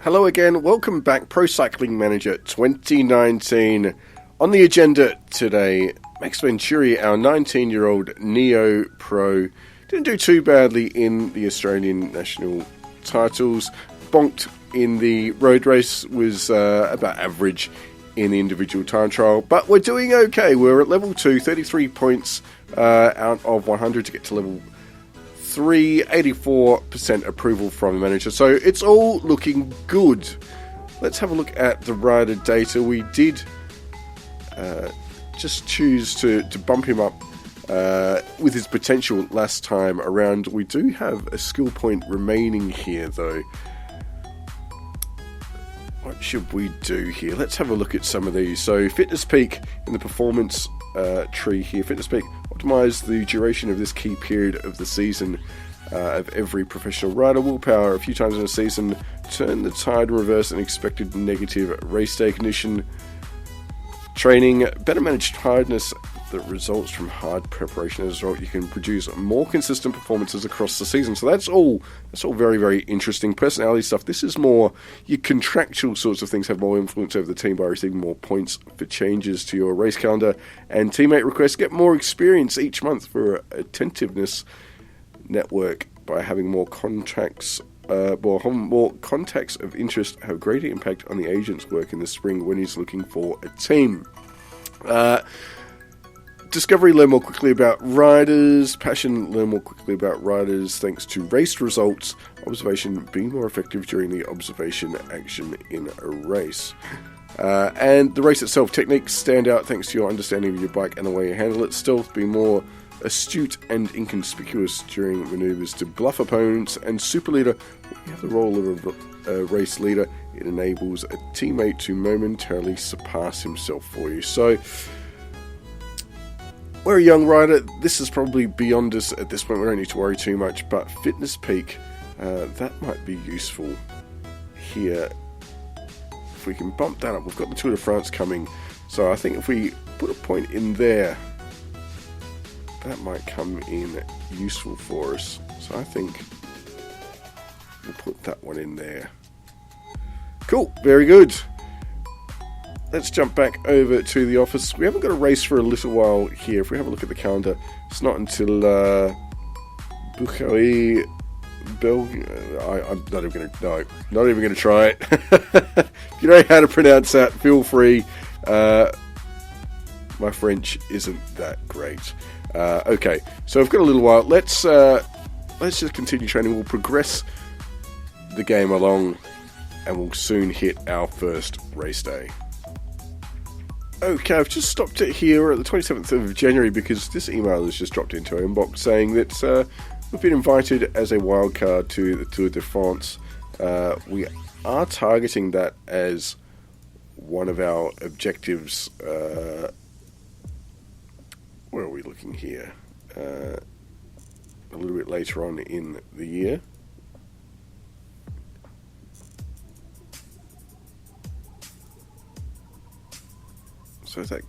Hello again, welcome back, Pro Cycling Manager 2019. On the agenda today, Max Venturi, our 19-year-old Neo Pro, didn't do too badly in the Australian national titles. Bonked in the road race, was about average in the individual time trial, but we're doing okay. We're at level 2, 33 points out of 100 to get to level 3, 84% approval from the manager, so it's all looking good. Let's have a look at the rider data. We did just choose to bump him up with his potential last time around. We do have a skill point remaining here though. What should we do here? Let's have a look at some of these. So fitness peak in the performance tree here. Fitness peak, optimize the duration of this key period of the season of every professional rider. Willpower, a few times in a season. Turn the tide, reverse an expected negative race day condition. Training, better manage tiredness that results from hard preparation. As a result, you can produce more consistent performances across the season. So that's all very, very interesting. Personality stuff, this is more your contractual sorts of things have more influence over the team by receiving more points for changes to your race calendar. And teammate requests, get more experience each month for attentiveness network by having more contacts. More contacts of interest have greater impact on the agent's work in the spring when he's looking for a team. Discovery, learn more quickly about riders. Passion, learn more quickly about riders thanks to race results. Observation, be more effective during the observation action in a race. And the race itself, techniques stand out thanks to your understanding of your bike and the way you handle it. Stealth, be more astute and inconspicuous during maneuvers to bluff opponents. And super leader, you have the role of a race leader. It enables a teammate to momentarily surpass himself for you. So we're a young rider. This is probably beyond us at this point. We don't need to worry too much, but fitness peak, that might be useful here. If we can bump that up, we've got the Tour de France coming, so I think if we put a point in there, that might come in useful for us. So I think we'll put that one in there. Cool, very good. Let's jump back over to the office. We haven't got a race for a little while here. If we have a look at the calendar, it's not until Breakaway. I'm not even going to try it. If you know how to pronounce that, feel free. My French isn't that great. Okay, so I've got a little while. Let's just continue training. We'll progress the game along, and we'll soon hit our first race day. Okay, I've just stopped it here at the 27th of January because this email has just dropped into our inbox saying that we've been invited as a wildcard to the Tour de France. We are targeting that as one of our objectives. Where are we looking here? A little bit later on in the year. So that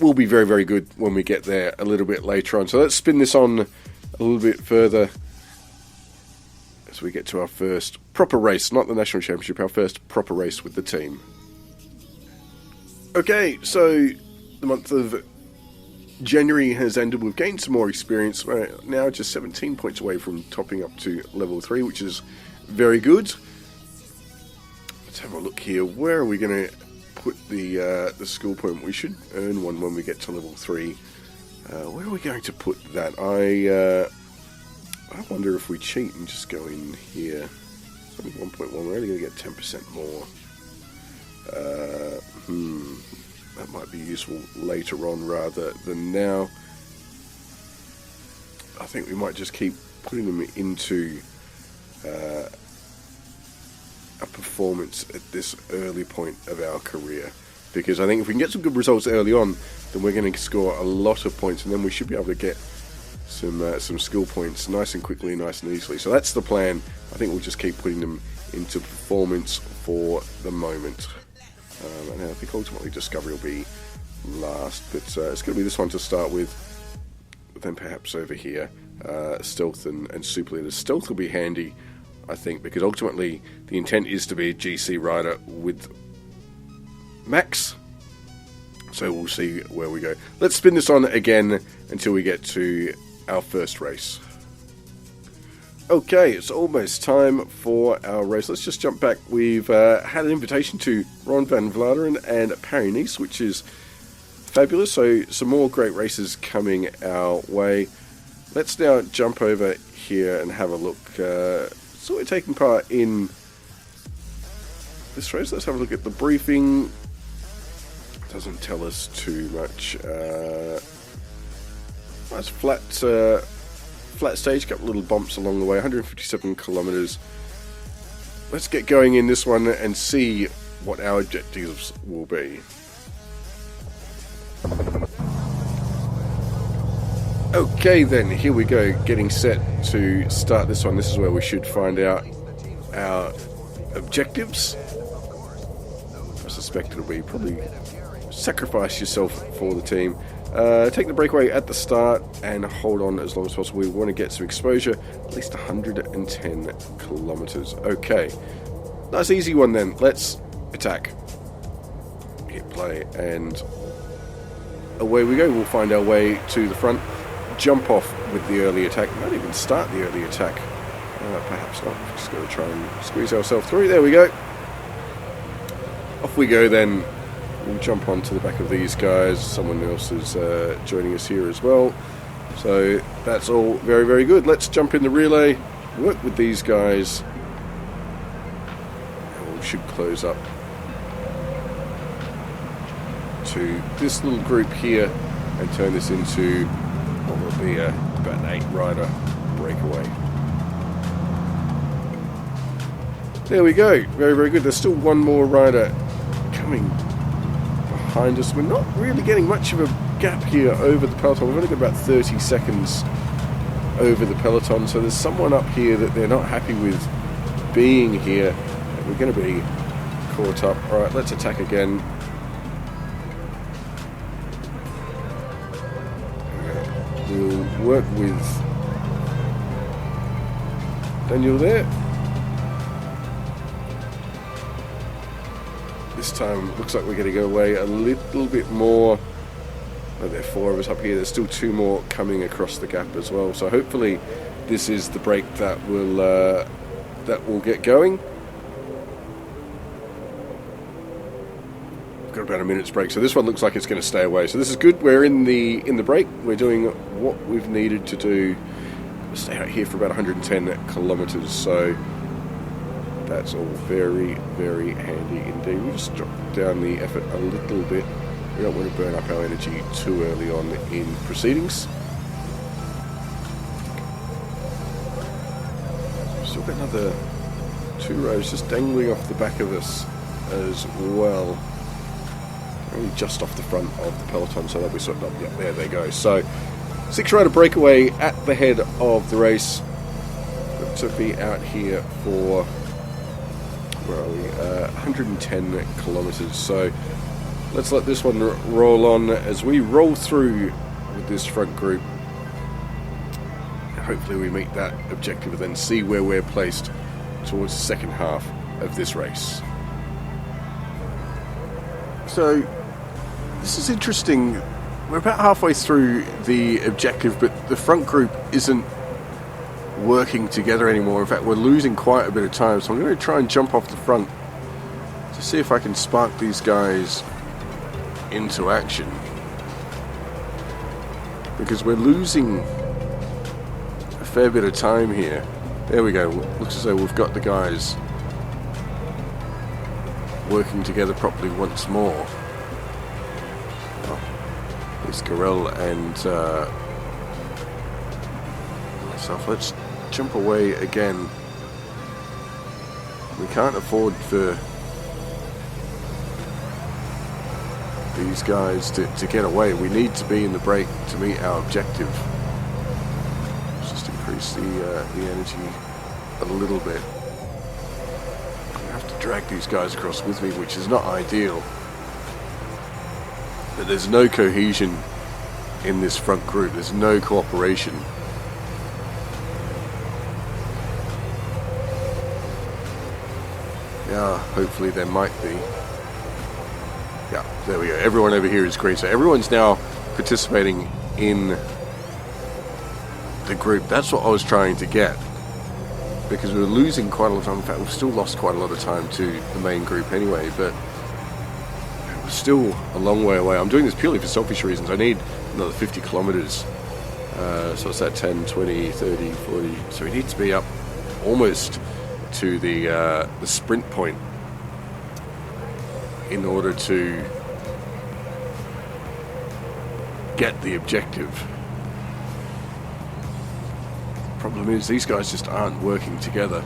will be very, very good when we get there a little bit later on. So let's spin this on a little bit further as we get to our first proper race, not the National Championship, our first proper race with the team. Okay, so the month of January has ended. We've gained some more experience. We're now just 17 points away from topping up to level 3, which is very good. Let's have a look here. Where are we going to put the skill point? We should earn one when we get to level 3. Where are we going to put that? I wonder if we cheat and just go in here. It's only 1.1. We're only going to get 10% more. That might be useful later on rather than now. I think we might just keep putting them into a performance at this early point of our career, because I think if we can get some good results early on, then we're going to score a lot of points, and then we should be able to get some skill points nice and quickly, nice and easily. So that's the plan. I think we'll just keep putting them into performance for the moment. And I think ultimately Discovery will be last, but it's going to be this one to start with. Then perhaps over here, Stealth and Super Leader. Stealth will be handy I think, because ultimately the intent is to be a GC rider with Max. So we'll see where we go. Let's spin this on again until we get to our first race. Okay, it's almost time for our race. Let's just jump back. We've had an invitation to Ron van Vladeren and Paris-Nice, which is fabulous. So some more great races coming our way. Let's now jump over here and have a look. So we're taking part in this race. Let's have a look at the briefing. Doesn't tell us too much. Nice flat stage, couple little bumps along the way, 157 kilometers. Let's get going in this one and see what our objectives will be. Okay then, here we go, getting set to start this one. This is where we should find out our objectives. I suspect it'll be probably sacrifice yourself for the team. Take the breakaway at the start and hold on as long as possible. We want to get some exposure, at least 110 kilometers. Okay, nice easy one then. Let's attack. Hit play and away we go. We'll find our way to the front. Jump off with the early attack. Might even start the early attack. Perhaps not. Just got to try and squeeze ourselves through. There we go. Off we go then. We'll jump onto the back of these guys. Someone else is joining us here as well. So that's all very, very good. Let's jump in the relay, work with these guys, and we should close up to this little group here and turn this into what will be about an 8-rider breakaway. There we go. Very, very good. There's still one more rider coming behind us. We're not really getting much of a gap here over the peloton. We've only got about 30 seconds over the peloton, so there's someone up here that they're not happy with being here, and we're going to be caught up. Alright, let's attack again. We'll work with Daniel there. This time looks like we're going to go away a little bit more. Oh, there are 4 of us up here. There's still 2 more coming across the gap as well. So hopefully this is the break that will get going. We've got about a minute's break, so this one looks like it's going to stay away. So this is good. We're in the break. We're doing what we've needed to do. Stay out here for about 110 kilometers. So that's all very, very handy indeed. We just dropped down the effort a little bit. We don't want to burn up our energy too early on in proceedings. Still got another 2 rows just dangling off the back of us as well. Only just off the front of the peloton, so they'll be sort of, yeah, there they go. So 6-rider breakaway at the head of the race. Got to be out here for, where are we? 110 kilometers. So let's let this one roll on as we roll through with this front group. Hopefully we meet that objective and then see where we're placed towards the second half of this race. So this is interesting. We're about halfway through the objective, but the front group isn't working together anymore. In fact, we're losing quite a bit of time, so I'm going to try and jump off the front to see if I can spark these guys into action, because we're losing a fair bit of time here. There we go. Looks as though we've got the guys working together properly once more. It's Garel and myself. Let's jump away again. We can't afford for these guys to get away. We need to be in the break to meet our objective. Let's just increase the energy a little bit. I have to drag these guys across with me, which is not ideal. But there's no cohesion in this front group. There's no cooperation. Yeah, hopefully there might be. Yeah, there we go. Everyone over here is green. So everyone's now participating in the group. That's what I was trying to get. Because we were losing quite a lot of time. In fact, we've still lost quite a lot of time to the main group anyway. But we're still a long way away. I'm doing this purely for selfish reasons. I need another 50 kilometers. So it's at 10, 20, 30, 40. So we need to be up almost to the sprint point in order to get the objective. Problem is, these guys just aren't working together.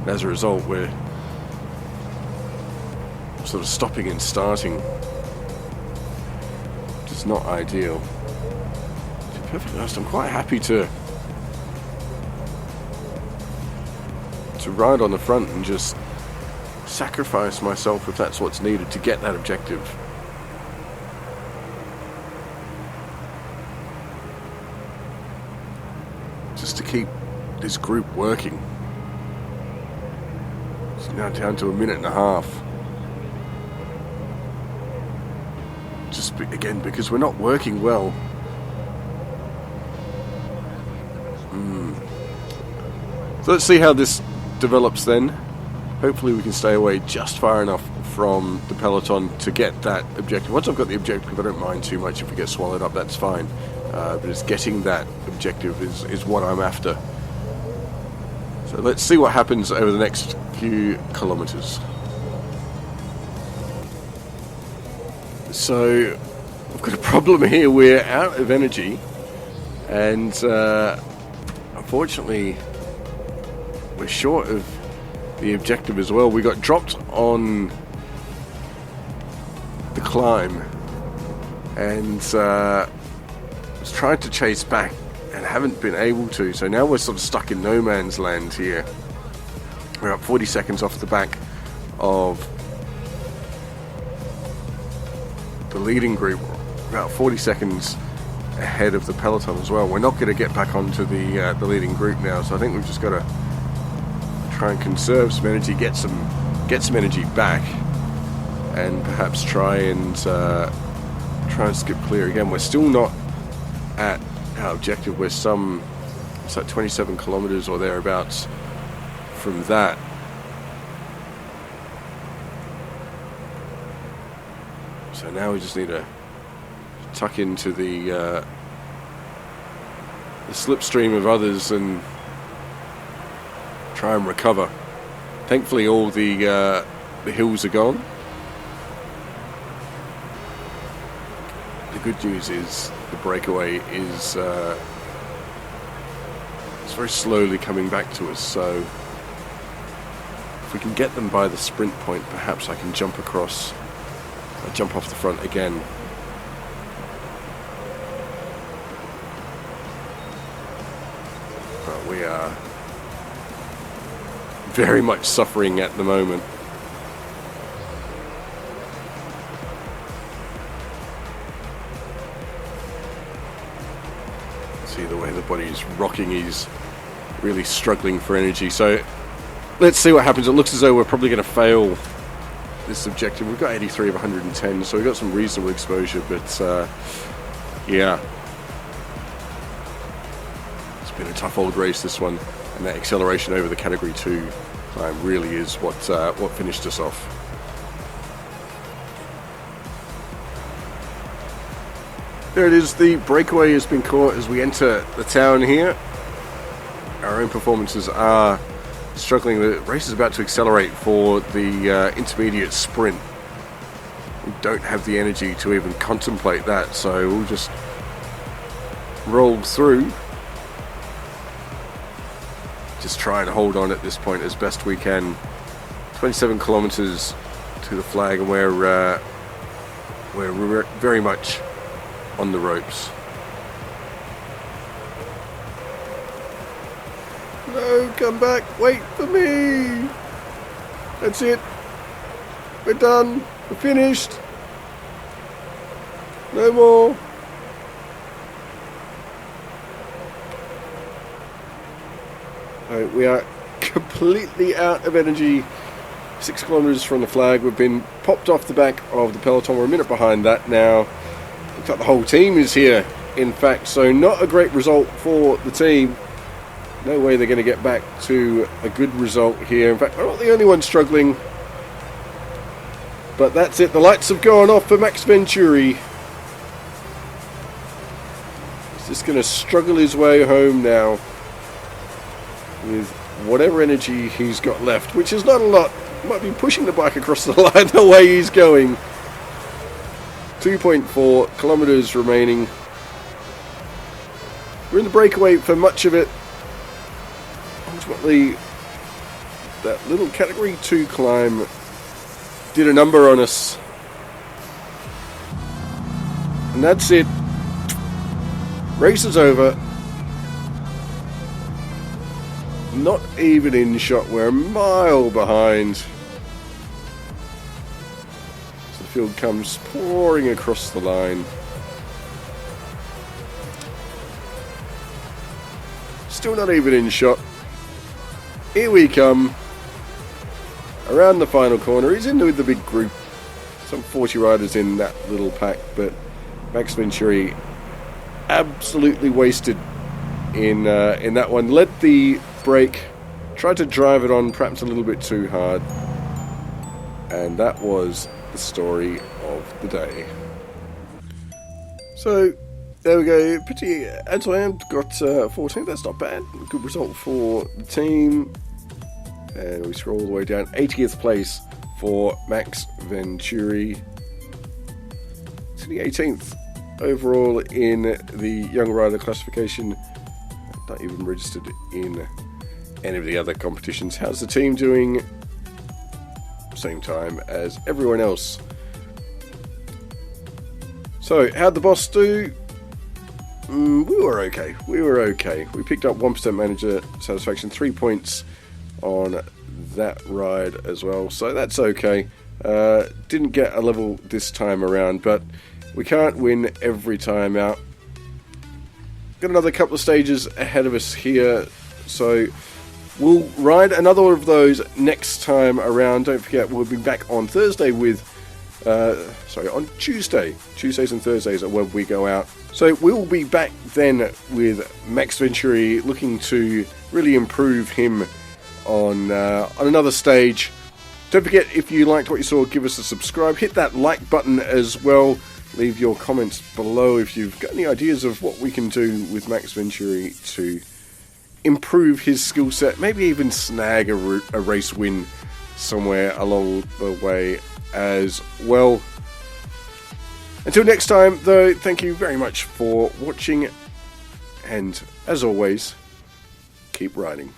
And as a result, we're sort of stopping and starting, which is not ideal. To be perfectly honest, I'm quite happy to ride on the front and just sacrifice myself if that's what's needed to get that objective. Just to keep this group working. It's now down to a minute and a half. Just again, because we're not working well. So let's see how this develops then. Hopefully we can stay away just far enough from the peloton to get that objective. Once I've got the objective, I don't mind too much if we get swallowed up, that's fine. But it's getting that objective is what I'm after. So let's see what happens over the next few kilometers. So I've got a problem here. We're out of energy, and unfortunately we're short of the objective as well. We got dropped on the climb, and was trying to chase back and haven't been able to. So now we're sort of stuck in no man's land here. We're up 40 seconds off the back of the leading group, about 40 seconds ahead of the peloton as well. We're not going to get back onto the leading group now, so I think we've just got to try and conserve some energy, get some energy back, and perhaps try and skip clear again. We're still not at our objective. We're it's like 27 kilometers or thereabouts from that. So now we just need to tuck into the slipstream of others and try and recover. Thankfully all the hills are gone. The good news is the breakaway is it's very slowly coming back to us, so if we can get them by the sprint point, perhaps I can jump off the front again. But we are very much suffering at the moment. See the way the body is rocking, he's really struggling for energy. So let's see what happens. It looks as though we're probably going to fail this objective. We've got 83 of 110, so we've got some reasonable exposure, but yeah, it's been a tough old race, this one, and that acceleration over the category 2 climb really is what finished us off. There it is, the breakaway has been caught as we enter the town here. Our own performances are struggling. The race is about to accelerate for the intermediate sprint. We don't have the energy to even contemplate that, so we'll just roll through. Just try and hold on at this point as best we can. 27 kilometers to the flag, and we're very much on the ropes. No, come back, wait for me. That's it. We're done. We're finished. No more. Right, we are completely out of energy 6 kilometres from the flag. We've been popped off the back of the peloton. We're a minute behind that now. Looks like the whole team is here, in fact, so not a great result for the team. No way they're going to get back to a good result here. In fact, we're not the only one struggling. But that's it. The lights have gone off for Max Venturi. He's just going to struggle his way home now with whatever energy he's got left, which is not a lot. Might be pushing the bike across the line the way he's going. 2.4 kilometres remaining. We're in the breakaway for much of it. Ultimately, that little category 2 climb did a number on us. And that's it. Race is over. Not even in shot. We're a mile behind. So the field comes pouring across the line. Still not even in shot. Here we come. Around the final corner. He's in with the big group. Some 40 riders in that little pack, but Max Venturi absolutely wasted in that one. Led the break, tried to drive it on perhaps a little bit too hard, and that was the story of the day. So there we go. Petit Antoine got 14th. That's not bad. Good result for the team. And we scroll all the way down. 80th place for Max Venturi. To the 18th overall in the young rider classification. Not even registered in any of the other competitions. How's the team doing? Same time as everyone else. So, how'd the boss do? We were okay. We picked up 1% manager satisfaction, 3 points on that ride as well, so that's okay. Didn't get a level this time around, but we can't win every time out. Got another couple of stages ahead of us here, so we'll ride another of those next time around. Don't forget, we'll be back on Thursday with on Tuesday. Tuesdays and Thursdays are when we go out. So we'll be back then with Max Venturi, looking to really improve him on another stage. Don't forget, if you liked what you saw, give us a subscribe. Hit that like button as well. Leave your comments below if you've got any ideas of what we can do with Max Venturi to improve his skill set. Maybe even snag a race win somewhere along the way as well. Until next time, though, thank you very much for watching. And as always, keep riding.